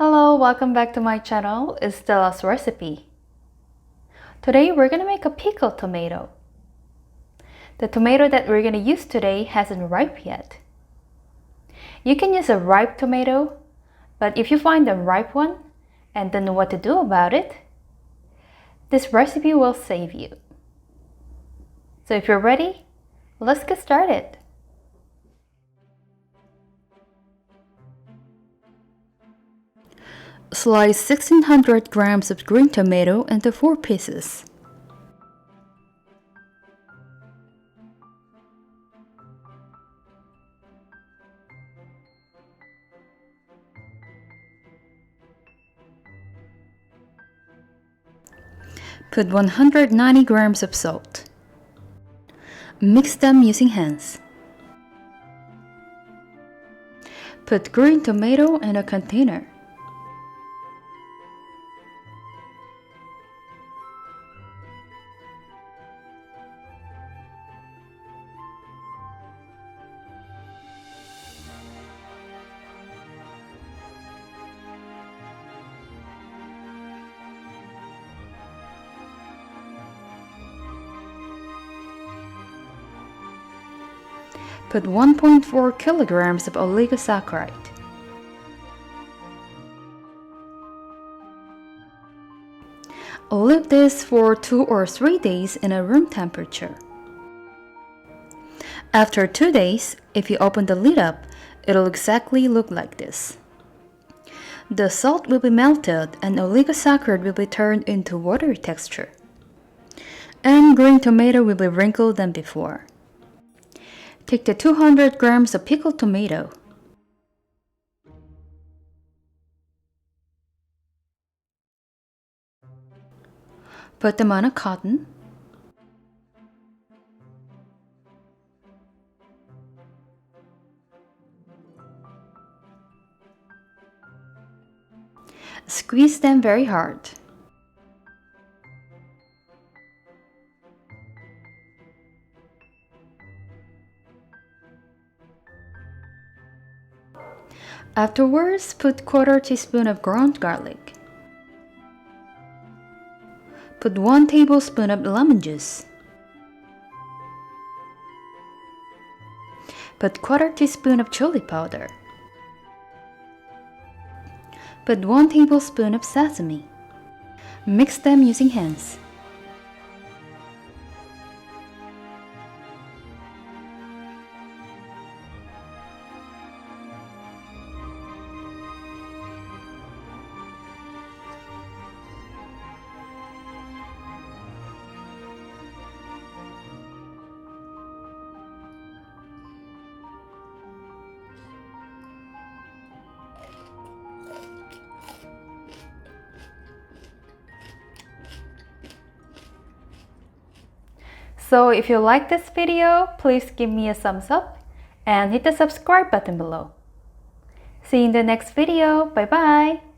Hello, welcome back to my channel, it's Stella's Recipe. Today we're gonna make a pickled tomato. The tomato that we're gonna use today hasn't ripe yet. You can use a ripe tomato, but if you find a ripe one and don't know what to do about it, this recipe will save you. So if you're ready, let's get started. Slice 1600 grams of green tomato into 4 pieces. Put 190 grams of salt. Mix them using hands. Put green tomato in a container. Put 1.4 kilograms of oligosaccharide. Leave this for 2 or 3 days in a room temperature. After 2 days, if you open the lid up, it'll exactly look like this. The salt will be melted and oligosaccharide will be turned into watery texture. And green tomato will be wrinkled than before. Take the 200 grams of pickled tomato. Put them on a cotton. Squeeze them very hard. Afterwards, put 1/4 teaspoon of ground garlic. Put 1 tablespoon of lemon juice. Put 1/4 teaspoon of chili powder. Put 1 tablespoon of sesame. Mix them using hands. So if you like this video, please give me a thumbs up and hit the subscribe button below. See you in the next video. Bye bye!